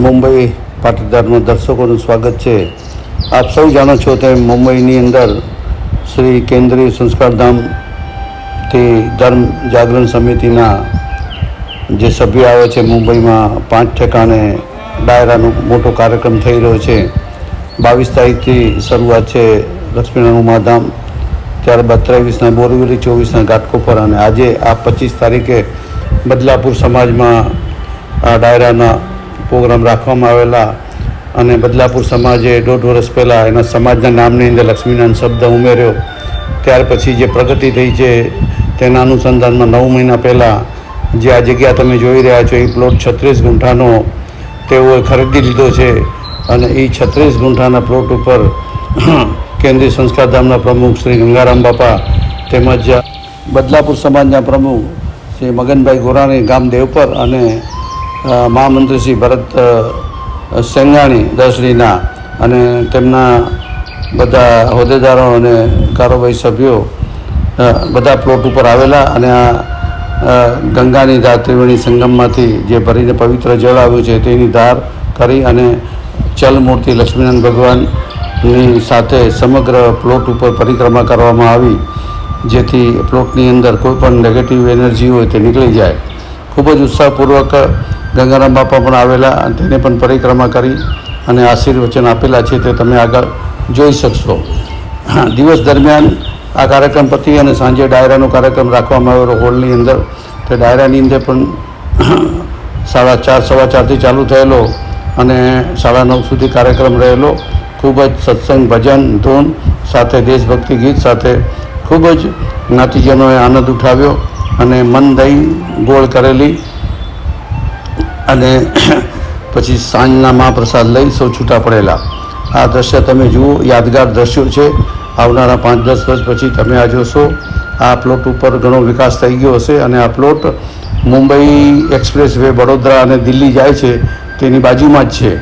મુંબઈ પાટીદારના દર્શકોનું સ્વાગત છે। આપ સૌ જાણો છો તેમ મુંબઈની અંદર શ્રી કેન્દ્રીય સંસ્કારધામથી ધર્મ જાગરણ સમિતિના જે સભ્યો આવે છે મુંબઈમાં 5 ઠેકાણે ડાયરાનો મોટો કાર્યક્રમ થઈ રહ્યો છે। 22 તારીખથી શરૂઆત છે લક્ષ્મીનારાયણ ઉમાધામ, ત્યારબાદ 23ના બોરીવલી, 24ના ઘાટકોપર અને આજે આ 25 તારીખે બદલાપુર સમાજમાં આ ડાયરાના પ્રોગ્રામ રાખવામાં આવેલા અને બદલાપુર સમાજે 1.5 વર્ષ પહેલાં એના સમાજના નામની અંદર લક્ષ્મીનારાયણ શબ્દ ઉમેર્યો। ત્યાર પછી જે પ્રગતિ થઈ છે તેના અનુસંધાનમાં 9 મહિના પહેલાં જે આ જગ્યા તમે જોઈ રહ્યા છો એ પ્લોટ 36 ગુંઠાનો તેઓએ ખરીદી લીધો છે અને એ 36 ગુંઠાના પ્લોટ ઉપર કેન્દ્રીય સંસ્કારધામના પ્રમુખ શ્રી ગંગારામ બાપા તેમજ બદલાપુર સમાજના પ્રમુખ શ્રી મગનભાઈ ગોરાણી ગામ દેવપર અને મહામંત્રી શ્રી ભરત સેંગાણી દસડીના અને તેમના બધા હોદ્દેદારો અને કારોબારી સભ્યો બધા પ્લોટ ઉપર આવેલા અને આ ગંગાની ધાર ત્રિવેણી સંગમમાંથી જે ભરીને પવિત્ર જળ આવ્યું છે તેની ધાર કરી અને ચલ મૂર્તિ લક્ષ્મીનારાયણ ભગવાનની સાથે સમગ્ર પ્લોટ ઉપર પરિક્રમા કરવામાં આવી, જેથી પ્લોટની અંદર કોઈ પણ નેગેટિવ એનર્જી હોય તે નીકળી જાય। ખૂબ જ ઉત્સાહપૂર્વક ગંગારામ બાપા પણ આવેલા અને તેને પણ પરિક્રમા કરી અને આશીર્વચન આપેલા છે તે તમે આગળ જોઈ શકશો। દિવસ દરમિયાન આ કાર્યક્રમ પતી અને સાંજે ડાયરાનો કાર્યક્રમ રાખવામાં આવેલો હોલની અંદર। તે ડાયરાની અંદર પણ 4:30 સવા 4થી ચાલુ થયેલો અને 9:30 સુધી કાર્યક્રમ રહેલો। ખૂબ જ સત્સંગ, ભજન, ધૂન સાથે દેશભક્તિ ગીત સાથે ખૂબ જ જ્ઞાતિજનોએ આનંદ ઉઠાવ્યો અને મન દઈ ગોળ કરેલી અને પછી સાંજના મહાપ્રસાદ લઈ સૌ છૂટા પડેલા। આ દ્રશ્ય તમે જુઓ, યાદગાર દ્રશ્યો છે। આવનારા 5-10 વર્ષ પછી તમે આ જોશો। આ પ્લોટ ઉપર ઘણો વિકાસ થઈ ગયો હશે અને આ plot Mumbai express way Vadodara અને દિલ્હી જાય છે તેની બાજુમાં જ છે,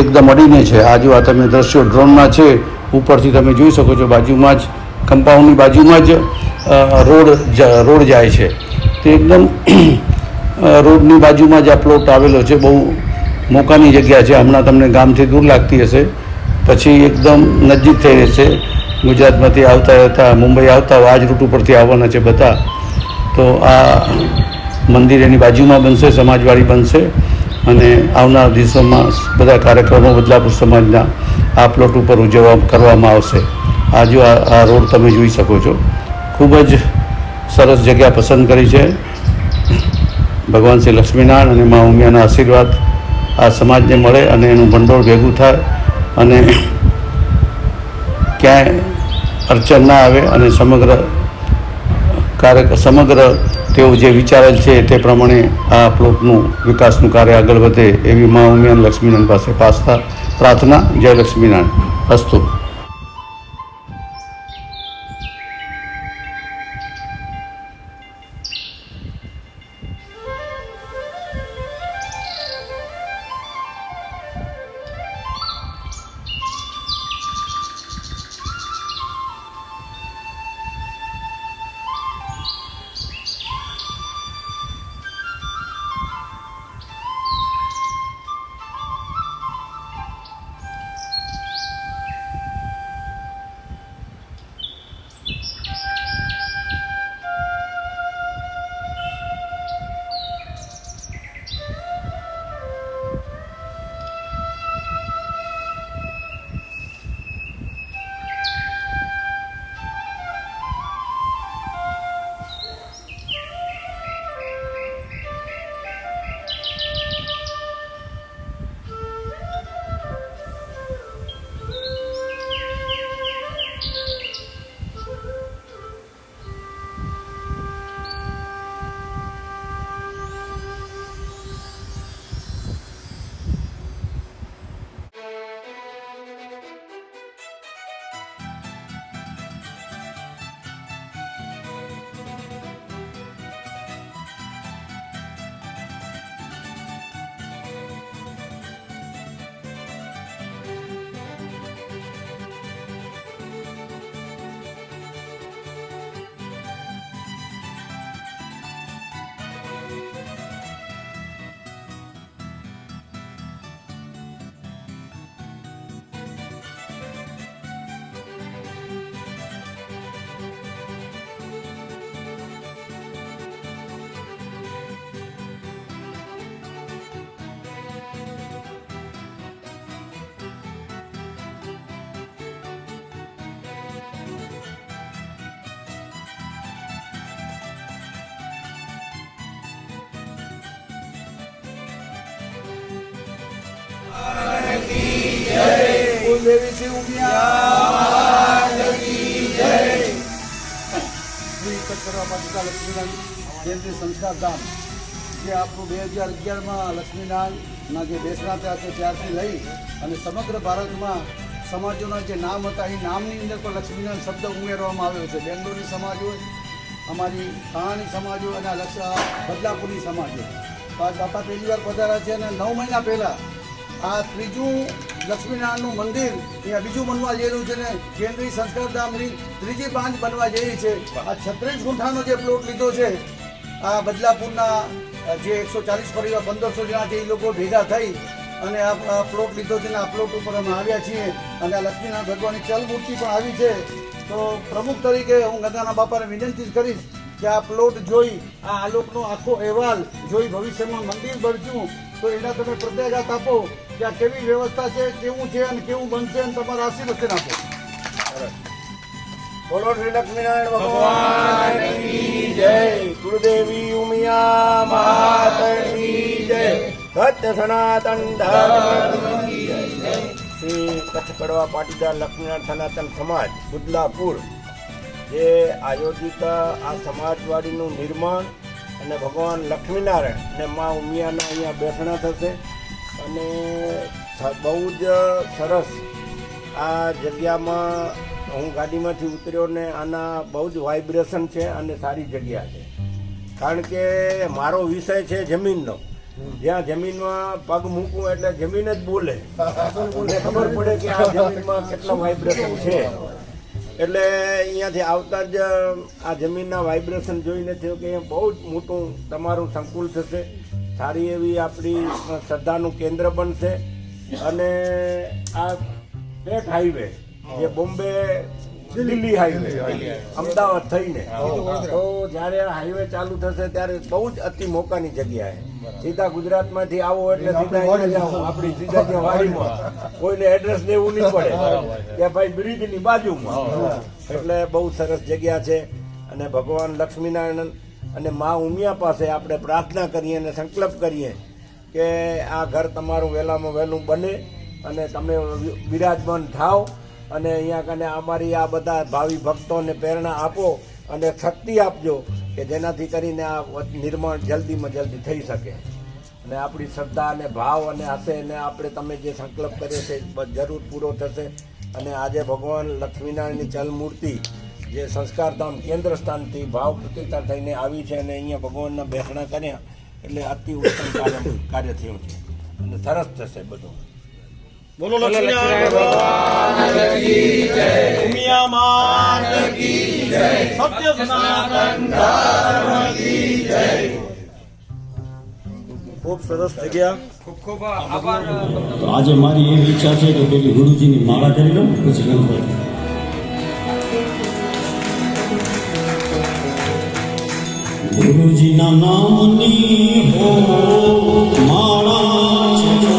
એકદમ અડીને છે। આ જો આ તમે દ્રશ્યો ડ્રોનના છે, ઉપરથી તમે જોઈ શકો છો, બાજુમાં જ કમ્પાઉન્ડની બાજુમાં જ રોડ જાય છે। તે એકદમ રોડની બાજુમાં જ આ પ્લોટ આવેલો છે। બહુ મોકાની જગ્યા છે। હમણાં તમને ગામથી દૂર લાગતી હશે, પછી એકદમ નજીક થઈ રહેશે। ગુજરાતમાંથી આવતા મુંબઈ આવતા હોય આ જ રૂટ ઉપરથી આવવાના છે બધા, તો આ મંદિર એની બાજુમાં બનશે, સમાજવાડી બનશે અને આવનાર દિવસોમાં બધા કાર્યક્રમો બદલાપુર સમાજના આ પ્લોટ ઉપર કરવામાં આવશે। આ જો આ રોડ તમે જોઈ શકો છો, ખૂબ જ સરસ જગ્યા પસંદ કરી છે। ભગવાન શ્રી લક્ષ્મીનારાયણ અને મા ઉમિયાના આશીર્વાદ આ સમાજને મળે અને એનું ભંડોળ ભેગું થાય અને ક્યાંય અડચણ ના આવે અને સમગ્ર તેઓ જે વિચારેલ છે તે પ્રમાણે આ પ્લોટનું વિકાસનું કાર્ય આગળ વધે એવી મા ઉમિયાના લક્ષ્મીનારાયણ પાસે પ્રાર્થના। જય લક્ષ્મીનારાયણ અસ્તુ। કુળદેવી શ્રી શ્રી કચ્છ પાલિકા લક્ષ્મીનારાયણ કેન્દ્રીય સંસ્કાર ધામ જે આપણું 2011માં લક્ષ્મીનારાયણના જે બેસણા થયા છે ત્યારથી લઈ અને સમગ્ર ભારતમાં સમાજોના જે નામ હતા એ નામની અંદર પણ લક્ષ્મીનારાયણ શબ્દ ઉમેરવામાં આવ્યો છે. બેંગ્લોરી સમાજ હોય, અમારી કહાણી સમાજ હોય અને બદલાપુરી સમાજ હોય. બાપા પહેલી વાર પધાર્યા છે અને 9 મહિના પહેલાં આ ત્રીજું લક્ષ્મીનારાયણનું મંદિર અહીંયા બીજું બનવા જઈ રહ્યું છે ને કેન્દ્રીય સંસ્કાર ધામની ત્રીજી બ્રાન્ચ બનવા જઈ રહી છે. આ 36 ગુંઠાનો જે પ્લોટ લીધો છે આ બદલાપુરના જે 140 પરિવાર 1500 જણા છે એ લોકો ભેગા થઈ અને આ પ્લોટ લીધો છે ને આ પ્લોટ ઉપર અમે આવ્યા છીએ અને આ લક્ષ્મીનારાયણ ભગવાનની ચલ મૂર્તિ પણ આવી છે. તો પ્રમુખ તરીકે હું ગંગાના બાપાને વિનંતી કરીશ કે આ પ્લોટ જોઈ આ આલોકનો આખો અહેવાલ જોઈ ભવિષ્યમાં મંદિર બનશું તો એના તમે પ્રત્યાઘાત આપો કે આ કેવી વ્યવસ્થા છે, કેવું છે અને કેવું બનશે અને તમારા આશીર્વચન આપો. બોલો શ્રી લક્ષ્મીનારાયણ ભગવાન કી જય, કુળદેવી ઉમિયા માતની જય, સત્ય સનાતન ધર્મ કી જય. શ્રી કચ્છ કડવા પાટીદાર લક્ષ્મીનારાયણ સનાતન સમાજ બુદલાપુર જે આયોજિત આ સમાજવાડીનું નિર્માણ અને ભગવાન લક્ષ્મીનારાયણ અને મા ઉમિયાના અહીંયા બેસણા થશે અને બહુ જ સરસ આ જગ્યામાં હું ગાડીમાંથી ઉતર્યો ને આના બહુ જ વાઇબ્રેશન છે અને સારી જગ્યા છે. કારણ કે મારો વિષય છે જમીનનો. જ્યાં જમીનમાં પગ મૂકવું એટલે જમીન જ બોલે. મને ખબર પડે કે આ જમીનમાં કેટલા વાઇબ્રેશન છે. એટલે અહીંયાથી આવતા જ આ જમીનના વાઇબ્રેશન જોઈને થયું કે બહુ જ મોટું તમારું સંકુલ થશે. સારી એવી આપણી શ્રદ્ધાનું કેન્દ્ર બનશે અને આ સ્ટેટ હાઈવે જે બોમ્બે દિલ્હી હાઈવે અમદાવાદ થઈને તો જ્યારે આ હાઈવે ચાલુ થશે ત્યારે બહુ જ અતિ મોકાની જગ્યાએ સીધા ગુજરાતમાંથી આવો એટલે સીધા અહીંયા જાઓ આપણી સીધા ત્યાં વાડીમાં કોઈને એડ્રેસ દેવું નહીં પડે કે ભાઈ બ્રિજની બાજુમાં. એટલે બહુ સરસ જગ્યા છે અને ભગવાન લક્ષ્મીનારાયણ અને મા ઉમિયા પાસે આપણે પ્રાર્થના કરીએ અને સંકલ્પ કરીએ કે આ ઘર તમારું વહેલામાં વહેલું બને અને તમે બિરાજમાન થાવ અને અહીંયા કને અમારી આ બધા ભાવિ ભક્તોને પ્રેરણા આપો અને શક્તિ આપજો કે જેનાથી કરીને આ નિર્માણ જલ્દીમાં જલ્દી થઈ શકે અને આપણી શ્રદ્ધા અને ભાવ અને હશે અને આપણે તમે જે સંકલ્પ કર્યો છે જરૂર પૂરો થશે. અને આજે ભગવાન લક્ષ્મીનારાયણની ચલ મૂર્તિ જે સંસ્કારધામ કેન્દ્ર સ્થાનથી ભાવ પ્રતિષ્ઠા થઈને આવી છે અને અહીંયા ભગવાનના બેસણા કર્યા એટલે અતિ ઉત્તમ કાર્ય થયું છે અને સરસ થશે બધું. બોલો લક્ષ્મીનારાયણ ભગવાન કી જય, ઉમિયા માત કી જય, સત્ય સનાતન ધર્મ કી જય. ખૂબ સરસ જગ્યા, ખૂબ ખૂબ આભાર. તો આજે મારી એવી ઈચ્છા છે કે પેલી ગુરુજીની માળા કરી લઉં પછી ગણપતિ. ગુરુજીના નામની હો માળા છે જો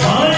Hare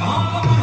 આપ